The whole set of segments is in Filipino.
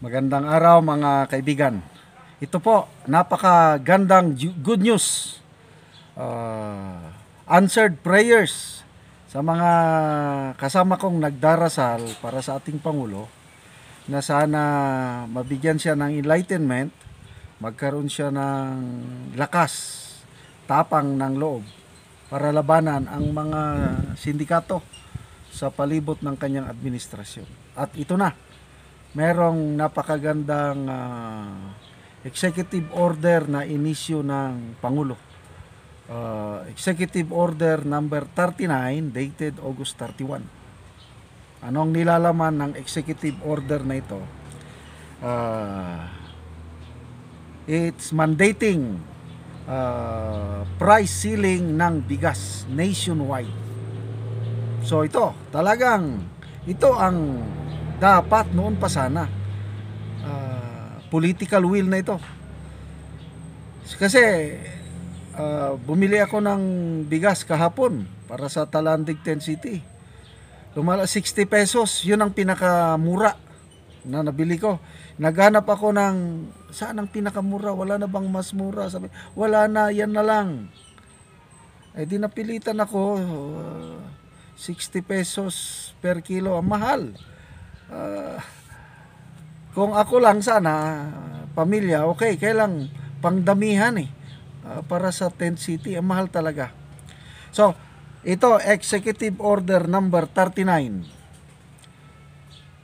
Magandang araw mga kaibigan. Ito po, napakagandang good news. Answered prayers sa mga kasama kong nagdarasal para sa ating Pangulo na sana mabigyan siya ng enlightenment, magkaroon siya ng lakas, tapang ng loob para labanan ang mga sindikato sa palibot ng kanyang administrasyon. At ito na, merong napakagandang executive order na inisyu ng Pangulo. Executive Order number 39 dated August 31. Anong nilalaman ng executive order na ito? It's mandating price ceiling ng bigas nationwide. So ito, talagang ito ang dapat noon pa sana. Political will na ito. Kasi bumili ako ng bigas kahapon para sa Talandig 10 City. 60 pesos, yun ang pinakamura na nabili ko. Naghanap ako ng saan ang pinakamura, wala na bang mas mura? Sabi, wala na, yan na lang. Eh di napilitan ako, 60 pesos per kilo, ang mahal. Kung ako lang sana, pamilya, okay, kailang pangdamihan para sa 10 City, ang mahal talaga. So, ito, Executive Order number 39,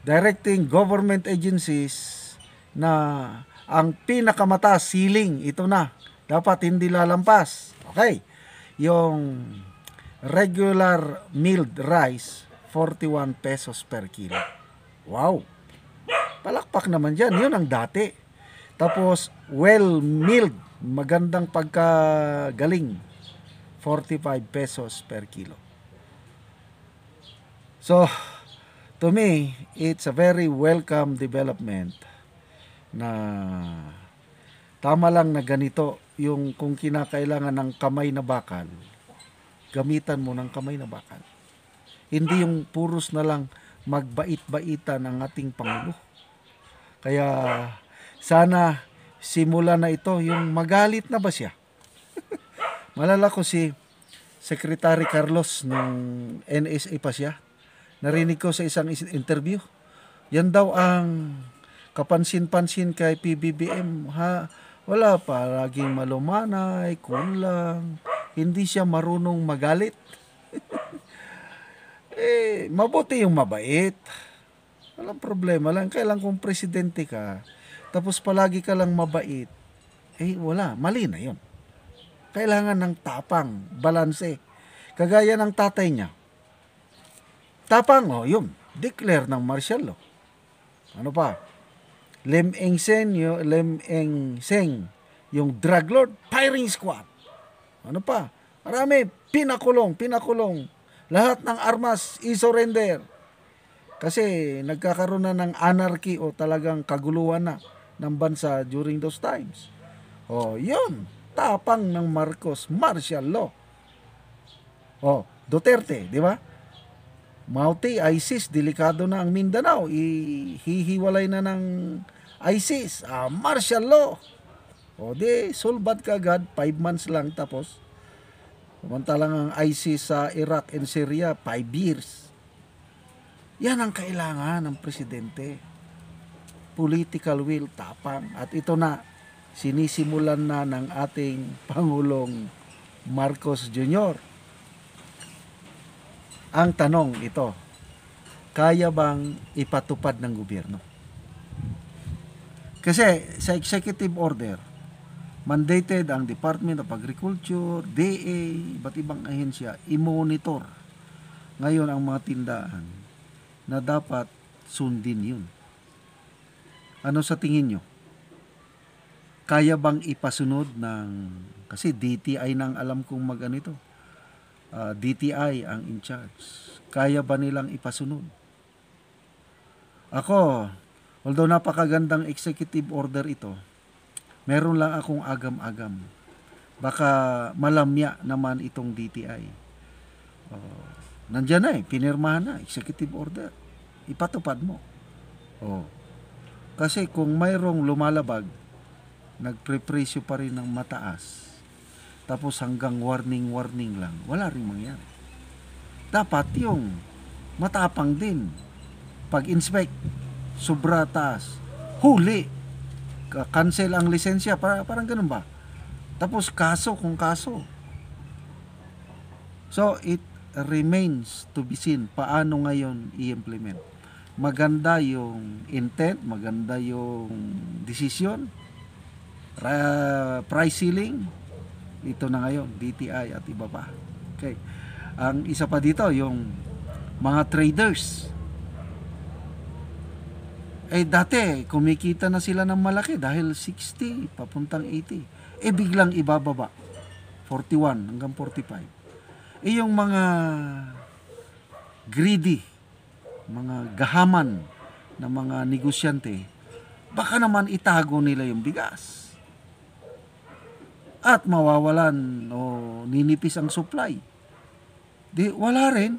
directing government agencies na ang pinakamataas ceiling, ito na, dapat hindi lalampas. Okay, yung regular milled rice, 41 pesos per kilo. Wow! Palakpak naman dyan. Yun ang dati. Tapos, well-milled, magandang pagkagaling, 45 pesos per kilo. So, to me, it's a very welcome development na tama lang na ganito yung kung kinakailangan ng kamay na bakal, gamitan mo ng kamay na bakal. Hindi yung puros na lang magbait-baitan ang ating Pangulo. Kaya sana simula na ito yung magalit na ba siya. Malala ko si Secretary Carlos ng NSA pa siya. Narinig ko sa isang interview. Yan daw ang kapansin-pansin kay PBBM. Wala pa, laging malumanay, kunlang. Hindi siya marunong magalit. Mabuti yung mabait. Walang problema lang. Kailan kung presidente ka, tapos palagi ka lang mabait, wala. Mali na yun. Kailangan ng tapang, balanse. Kagaya ng tatay niya. Tapang, yun. Declare ng martial law. Ano pa? Lem Eng Seng, yung drug lord, firing squad. Ano pa? Marami, pinakulong. Lahat ng armas, i-surrender. Kasi nagkakaroon na ng anarchy o talagang kaguluhan na ng bansa during those times. Yun. Tapang ng Marcos, martial law. Duterte, di ba? Mauti, ISIS, delikado na ang Mindanao. Hihiwalay na ng ISIS. Martial law. Di, sulbat ka agad, 5 months lang tapos. Samantalang ang ISIS sa Iraq and Syria, 5 years. Yan ang kailangan ng presidente. Political will, tapang. At ito na, sinisimulan na ng ating Pangulong Marcos Jr. Ang tanong ito, kaya bang ipatupad ng gobyerno? Kasi sa executive order, mandated ang Department of Agriculture, DA, iba't ibang ahensya, i-monitor ngayon ang mga tindahan na dapat sundin yun. Ano sa tingin nyo? Kaya bang ipasunod kasi DTI nang alam kong mag-anito. DTI ang in charge. Kaya ba nilang ipasunod? Ako, although napakagandang executive order ito, meron lang akong agam-agam. Baka malamya naman itong DTI. Nandiyan na pinirmahan na, executive order. Ipatupad mo. Kasi kung mayroong lumalabag, nagprepresyo pa rin ng mataas, tapos hanggang warning lang, wala rin mangyari. Dapat yung matapang din. Pag-inspect, sobra taas, huli, cancel ang lisensya, parang ganun ba? Tapos kaso kung kaso. So, it remains to be seen paano ngayon i-implement. Maganda yung intent, maganda yung decision, price ceiling, ito na ngayon, DTI at iba pa. Okay. Ang isa pa dito, yung mga traders. Dati, kumikita na sila ng malaki dahil 60, papuntang 80. Biglang ibababa. 41 hanggang 45. Yung mga greedy, mga gahaman na mga negosyante, baka naman itago nila yung bigas. At mawawalan o ninipis ang supply. Di, wala rin.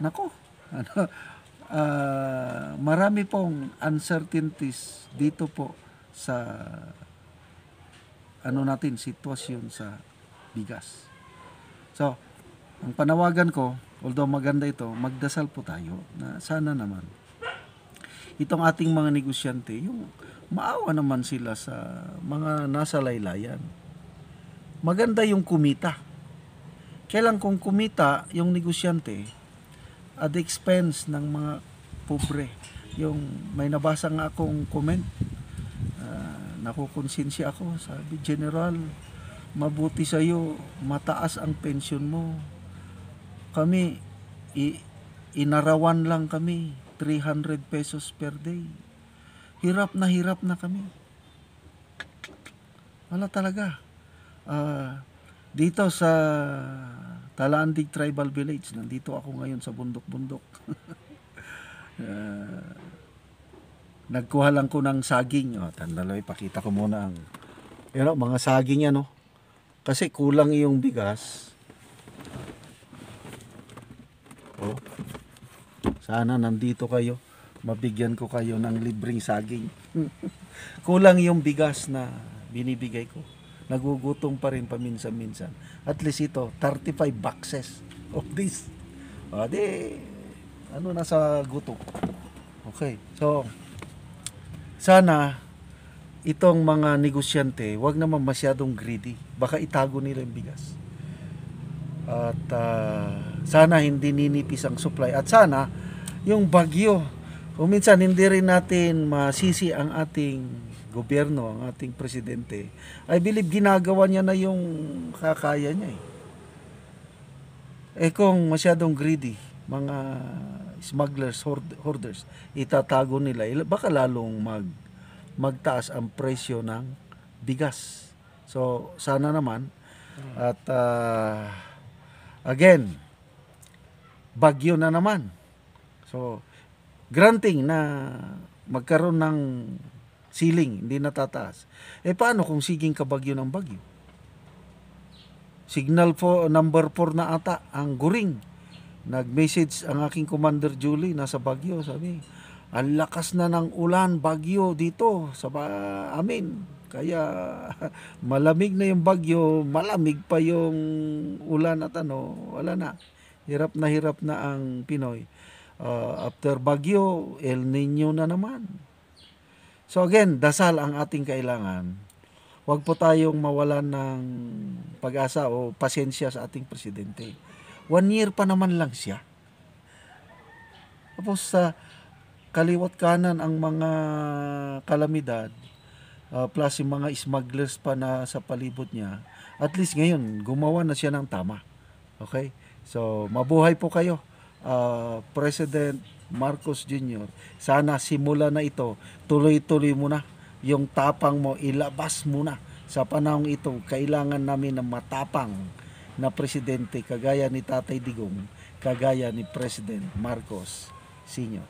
Nako, marami pong uncertainties dito po sa natin, sitwasyon sa bigas. So, ang panawagan ko, although maganda ito, magdasal po tayo na sana naman itong ating mga negosyante, yung maawa naman sila sa mga nasa laylayan. Maganda yung kumita. Kailan kung kumita yung negosyante at the expense ng mga pobre. Yung may nabasa nga akong comment, nakukonsensya ako, sabi, General, mabuti sa'yo, mataas ang pension mo. Kami, inarawan lang kami, 300 pesos per day. Hirap na kami. Wala talaga. Dito sa Talandig Tribal Village, nandito ako ngayon sa bundok-bundok. Nagkuha lang ko ng saging. Tandaloy, pakita ko muna ang mga saging yan. Kasi kulang yung bigas. Sana nandito kayo. Mabigyan ko kayo ng libreng saging. Kulang yung bigas na binibigay ko. Nagugutom pa rin paminsan-minsan. At least ito, 35 boxes of this. Nasa gutom. Okay. So, sana itong mga negosyante, wag naman masyadong greedy. Baka itago nila yung bigas. At sana hindi ninipis ang supply. At sana yung bagyo, kung minsan hindi rin natin masisi ang ating gobyerno, ang ating presidente, I believe ginagawa niya na yung kakaya niya. Kung masyadong greedy, mga smugglers, hoarders, itatago nila, baka lalong magtaas ang presyo ng bigas. So, sana naman. At again, bagyo na naman. So, granting na magkaroon ng ceiling, hindi natataas. Paano kung siging kabagyo ng bagyo? Signal number 4 na ata ang Guring. Nag-message ang aking Commander Julie, nasa Baguio, sabi, ang lakas na ng ulan, bagyo dito sa amin. Kaya malamig na yung bagyo, malamig pa yung ulan at wala na. Hirap na ang Pinoy. After bagyo, El Nino na naman. So again, dasal ang ating kailangan. Huwag po tayong mawalan ng pag-asa o pasensya sa ating presidente. 1 year pa naman lang siya. Tapos sa kaliwat kanan ang mga kalamidad, plus yung mga smugglers pa na sa palibot niya, at least ngayon, gumawa na siya ng tama. Okay? So, mabuhay po kayo. President Marcos Jr., sana simula na ito, tuloy-tuloy mo na. Yung tapang mo, ilabas mo na. Sa panahong ito, kailangan namin ng matapang na presidente, kagaya ni Tatay Digong, kagaya ni President Marcos Sr.